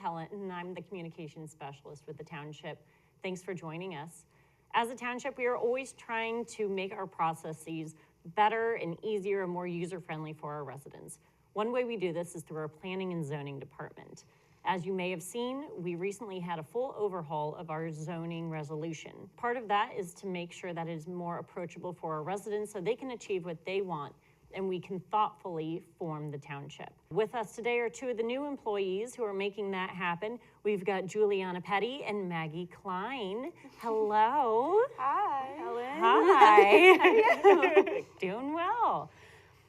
Helen, and I'm the communications specialist with the township. Thanks for joining us. As a township, we are always trying to make our processes better and easier and more user-friendly for our residents. One way we do this is through our planning and zoning department. As you may have seen, we recently had a full overhaul of our zoning resolution. Part of that is to make sure that it is more approachable for our residents so they can achieve what they want and we can thoughtfully form the township. With us today are two of the new employees who are making that happen. We've got Juliana Petti and Maggie Klein. Hello. Hi, Helen. Hi. How are you? Doing well.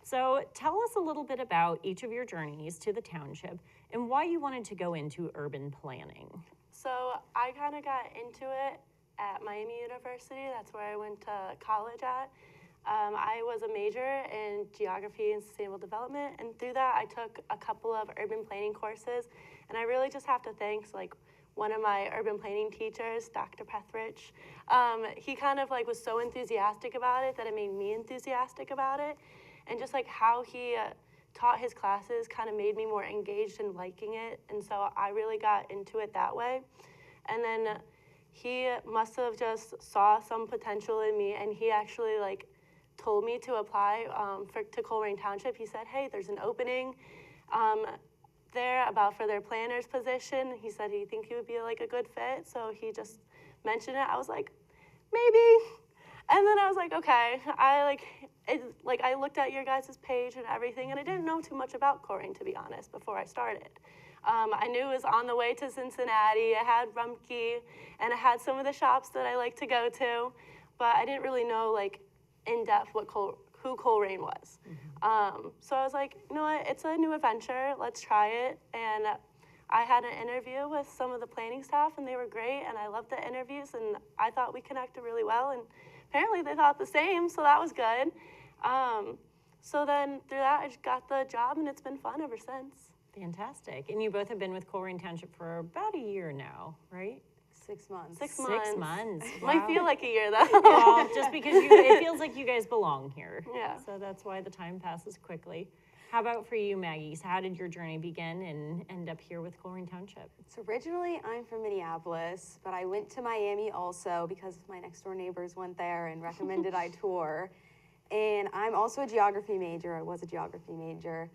So tell us a little bit about each of your journeys to the township and why you wanted to go into urban planning. So I kind of got into it at Miami University. That's where I went to college at. I was a major in geography and sustainable development, and through that I took a couple of urban planning courses, and I really just have to thank one of my urban planning teachers, Dr. Pethridge. He kind of was so enthusiastic about it that it made me enthusiastic about it, and just how he taught his classes kind of made me more engaged in liking it, and so I really got into it that way. And then he must have just saw some potential in me, and he actually told me to apply to Colerain Township. He said, hey, there's an opening there for their planner's position. He said he think he would be a good fit, so he just mentioned it. I was like, maybe. And then I was like, okay. I looked at your guys' page and everything, and I didn't know too much about Colerain, to be honest, before I started. I knew it was on the way to Cincinnati. I had Rumpke, and I had some of the shops that I like to go to, but I didn't really know in depth who Colerain was. Mm-hmm. So I was like, you know what, it's a new adventure, let's try it. And I had an interview with some of the planning staff, and they were great, and I loved the interviews, and I thought we connected really well, and apparently they thought the same, so that was good. So then through that, I just got the job, and it's been fun ever since. Fantastic. And you both have been with Colerain Township for about a year now, right? 6 months. 6 months. Wow. Might feel like a year, though. Well, just because it feels like you guys belong here. Yeah. So that's why the time passes quickly. How about for you, Maggie? So how did your journey begin and end up here with Colerain Township? So originally I'm from Minneapolis, but I went to Miami also because my next door neighbors went there and recommended I tour. And I'm also a geography major. I was a geography major.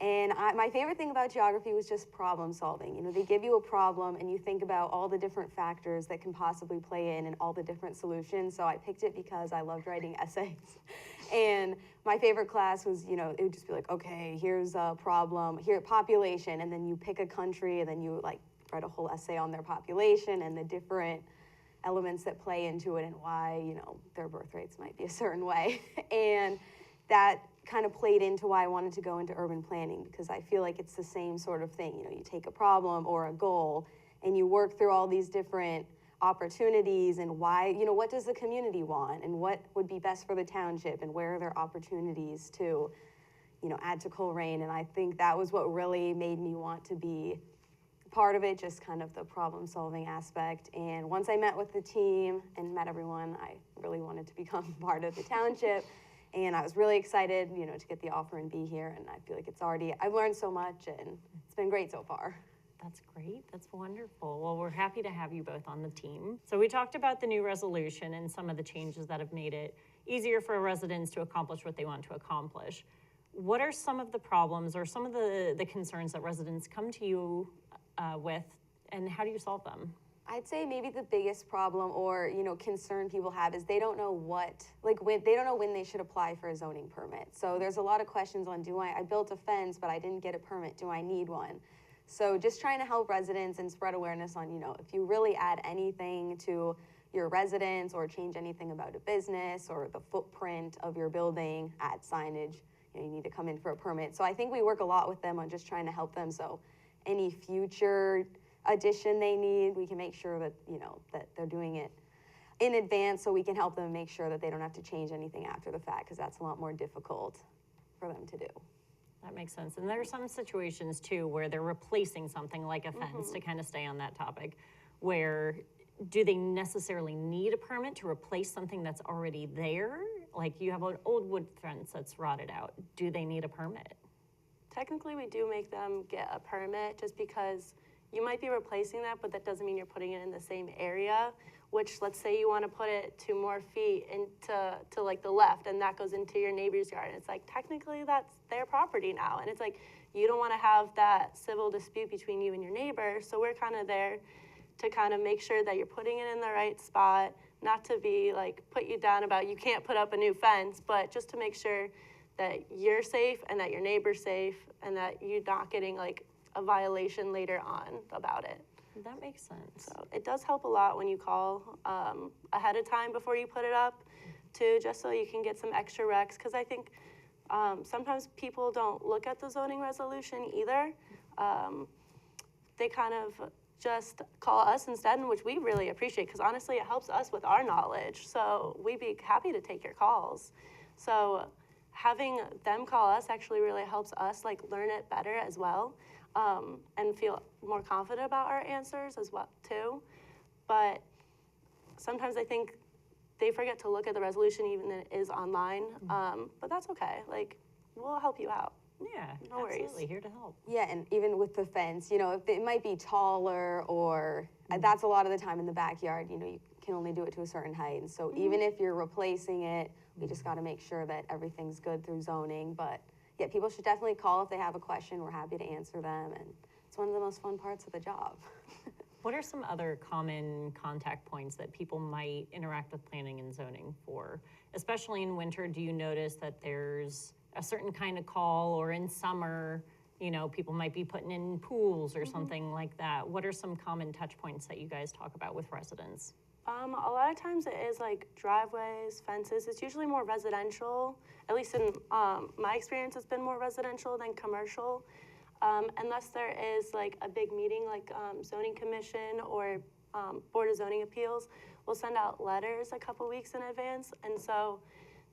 And my favorite thing about geography was just problem solving. You know, they give you a problem and you think about all the different factors that can possibly play in and all the different solutions. So I picked it because I loved writing essays. And my favorite class was, you know, it would just be like, okay, here's a problem, here, population, and then you pick a country and then you write a whole essay on their population and the different elements that play into it and why, you know, their birth rates might be a certain way. And that kind of played into why I wanted to go into urban planning, because I feel like it's the same sort of thing. You know, you take a problem or a goal and you work through all these different opportunities and why, you know, what does the community want and what would be best for the township and where are there opportunities to, you know, add to Colerain. And I think that was what really made me want to be part of it, just kind of the problem solving aspect. And once I met with the team and met everyone, I really wanted to become part of the township. And I was really excited, you know, to get the offer and be here. And I feel like I've learned so much and it's been great so far. That's great. That's wonderful. Well, we're happy to have you both on the team. So we talked about the new resolution and some of the changes that have made it easier for residents to accomplish what they want to accomplish. What are some of the problems or some of the concerns that residents come to you with, and how do you solve them? I'd say maybe the biggest problem or, you know, concern people have is they don't know they don't know when they should apply for a zoning permit. So there's a lot of questions on, I built a fence, but I didn't get a permit. Do I need one? So just trying to help residents and spread awareness on, you know, if you really add anything to your residence or change anything about a business or the footprint of your building, add signage, you know, you need to come in for a permit. So I think we work a lot with them on just trying to help them. So any future addition they need, we can make sure that, you know, that they're doing it in advance so we can help them make sure that they don't have to change anything after the fact, because that's a lot more difficult for them to do. That makes sense. And there are some situations too where they're replacing something like a fence, to kind of stay on that topic, where do they necessarily need a permit to replace something that's already there? Like you have an old wood fence that's rotted out. Do they need a permit? Technically, we do make them get a permit just because you might be replacing that, but that doesn't mean you're putting it in the same area, which let's say you want to put it 2 more feet to like the left, and that goes into your neighbor's yard. And it's like, technically that's their property now. And it's like, you don't want to have that civil dispute between you and your neighbor. So we're kind of there to kind of make sure that you're putting it in the right spot, not to be like, put you down about you can't put up a new fence, but just to make sure that you're safe and that your neighbor's safe and that you're not getting like a violation later on about it. That makes sense. So it does help a lot when you call ahead of time before you put it up, too, just so you can get some extra recs. Because I think sometimes people don't look at the zoning resolution either. They kind of just call us instead, which we really appreciate, because honestly, it helps us with our knowledge. So we'd be happy to take your calls. So having them call us actually really helps us like learn it better as well. And feel more confident about our answers as well too. But sometimes I think they forget to look at the resolution even if it is online. But that's okay. Like, we'll help you out. Yeah, No worries. absolutely, here to help. Yeah, and even with the fence, you know, if it might be taller or that's a lot of the time in the backyard, you know, you can only do it to a certain height. And so even if you're replacing it, we just got to make sure that everything's good through zoning. But yeah, people should definitely call if they have a question. We're happy to answer them. And it's one of the most fun parts of the job. What are some other common contact points that people might interact with planning and zoning for? Especially in winter, do you notice that there's a certain kind of call, or in summer, you know, people might be putting in pools or something like that? What are some common touch points that you guys talk about with residents? A lot of times it is like driveways, fences. It's usually more residential. At least in my experience, it's been more residential than commercial. Unless there is like a big meeting like zoning commission or Board of Zoning Appeals, we'll send out letters a couple weeks in advance. And so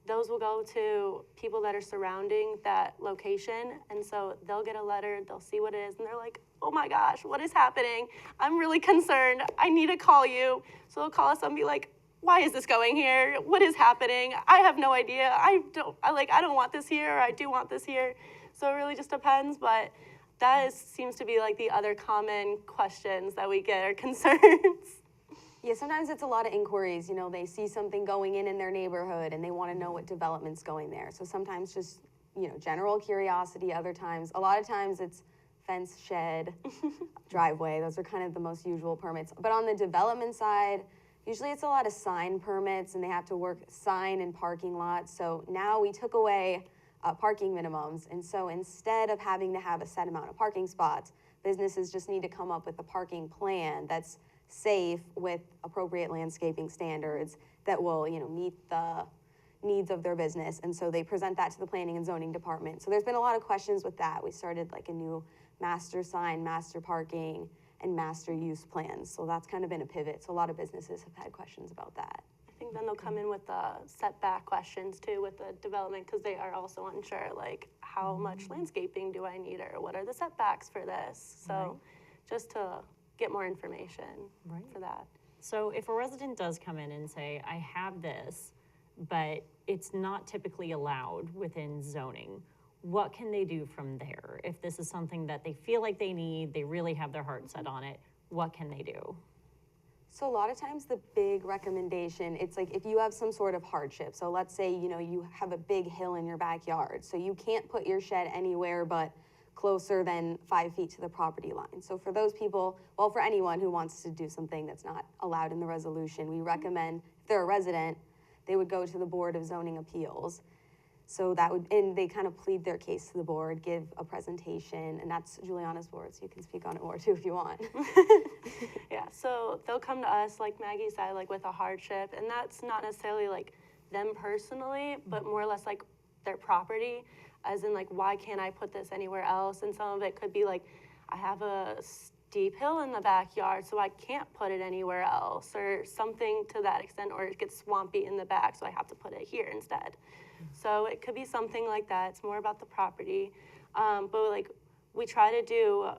those will go to people that are surrounding that location. And so they'll get a letter, they'll see what it is, and they're like, oh my gosh, what is happening? I'm really concerned. I need to call you. So they'll call us and be like, why is this going here? What is happening? I have no idea. I don't want this here, or I do want this here. So it really just depends, but that seems to be like the other common questions that we get, or concerns. Yeah, sometimes it's a lot of inquiries. You know, they see something going in their neighborhood and they want to know what development's going there. So sometimes just, you know, general curiosity. Other times, a lot of times it's fence, shed, driveway. Those are kind of the most usual permits. But on the development side, usually it's a lot of sign permits, and they have to work sign and parking lots. So now we took away parking minimums. And so instead of having to have a set amount of parking spots, businesses just need to come up with a parking plan that's safe with appropriate landscaping standards that will, you know, meet the needs of their business. And so they present that to the planning and zoning department. So there's been a lot of questions with that. We started like a new master sign, master parking, and master use plans. So that's kind of been a pivot. So a lot of businesses have had questions about that. I think then they'll come in with the setback questions too with the development, because they are also unsure, like, how much landscaping do I need, or what are the setbacks for this? So just to get more information for that. So if a resident does come in and say, I have this, but it's not typically allowed within zoning, what can they do from there? If this is something that they feel like they need, they really have their heart set on it, what can they do? So a lot of times the big recommendation, it's like if you have some sort of hardship. So let's say, you know, you have a big hill in your backyard, so you can't put your shed anywhere but closer than 5 feet to the property line. So for those people, well, for anyone who wants to do something that's not allowed in the resolution, we recommend, if they're a resident, they would go to the Board of Zoning Appeals. So that would, and they kind of plead their case to the board, give a presentation, and that's Juliana's board, so you can speak on it more too if you want. Yeah, so they'll come to us, like Maggie said, like with a hardship, and that's not necessarily like them personally, but more or less like their property, as in like, why can't I put this anywhere else? And some of it could be like, I have a steep hill in the backyard, so I can't put it anywhere else, or something to that extent, or it gets swampy in the back, so I have to put it here instead. So it could be something like that. It's more about the property. But like, we try to do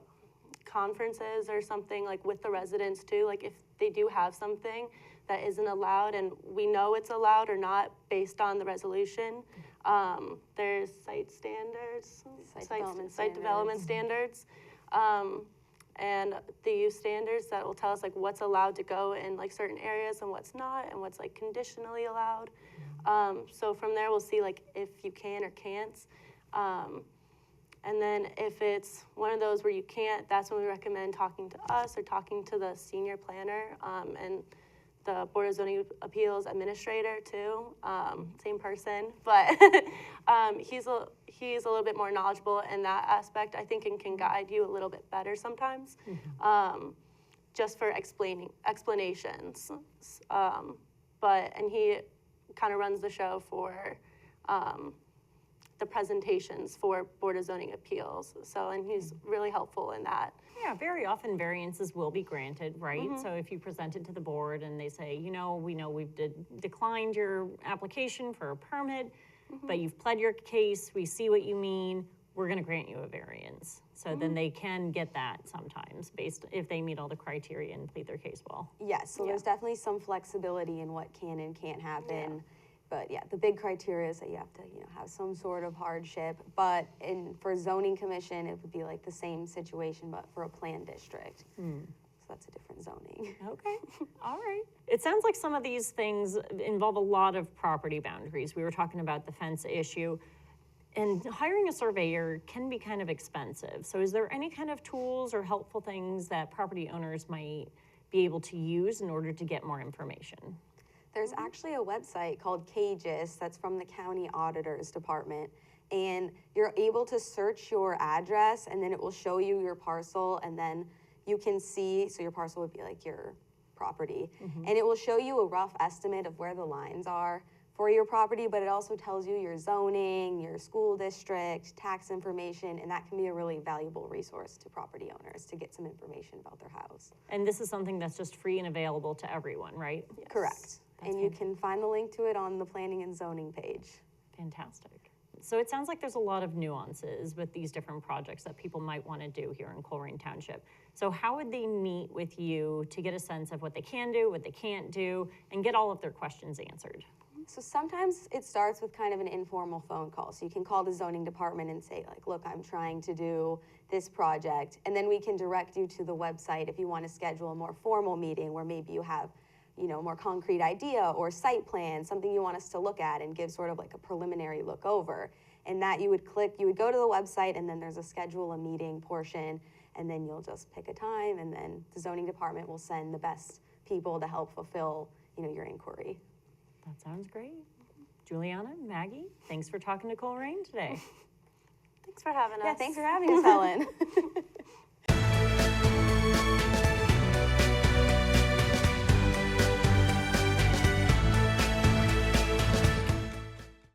conferences or something like with the residents too, like if they do have something that isn't allowed and we know it's allowed or not based on the resolution. There's site standards, site development standards. and the use standards that will tell us like what's allowed to go in like certain areas and what's not, and what's like conditionally allowed. So from there we'll see like if you can or can't. And then if it's one of those where you can't, that's when we recommend talking to us or talking to the senior planner and the Board of Zoning Appeals administrator too, same person, but he's a little bit more knowledgeable in that aspect, I think, and can guide you a little bit better sometimes, just for explanations. And he kind of runs the show for the presentations for Board of Zoning Appeals. So, and he's really helpful in that. Yeah, very often variances will be granted, right? So if you present it to the board and they say, we know we've declined your application for a permit, but you've pled your case, we see what you mean, we're gonna grant you a variance. So then they can get that sometimes if they meet all the criteria and plead their case well. Yes, so there's definitely some flexibility in what can and can't happen. But yeah, the big criteria is that you have to, have some sort of hardship. But for zoning commission, it would be like the same situation, but for a planned district. So that's a different zoning. Okay, all right. It sounds like some of these things involve a lot of property boundaries. We were talking about the fence issue, and hiring a surveyor can be kind of expensive. So is there any kind of tools or helpful things that property owners might be able to use in order to get more information? There's actually a website called Cages that's from the County Auditor's Department, and you're able to search your address, and then it will show you your parcel, and then you can see, so your parcel would be like your property, and it will show you a rough estimate of where the lines are for your property, but it also tells you your zoning, your school district, tax information, and that can be a really valuable resource to property owners to get some information about their house. And this is something that's just free and available to everyone, right? Yes. Correct. And you can find the link to it on the planning and zoning page. Fantastic. So it sounds like there's a lot of nuances with these different projects that people might want to do here in Colerain Township. So how would they meet with you to get a sense of what they can do, what they can't do, and get all of their questions answered? So sometimes it starts with kind of an informal phone call. So you can call the zoning department and say, like, look, I'm trying to do this project. And then we can direct you to the website if you want to schedule a more formal meeting where maybe you have more concrete idea or site plan, something you want us to look at and give sort of like a preliminary look over. And that you would go to the website, and then there's a schedule a meeting portion, and then you'll just pick a time, and then the zoning department will send the best people to help fulfill, your inquiry. That sounds great. Juliana, Maggie, thanks for talking to Colerain today. Thanks for having us. Yeah, thanks for having us, Helen.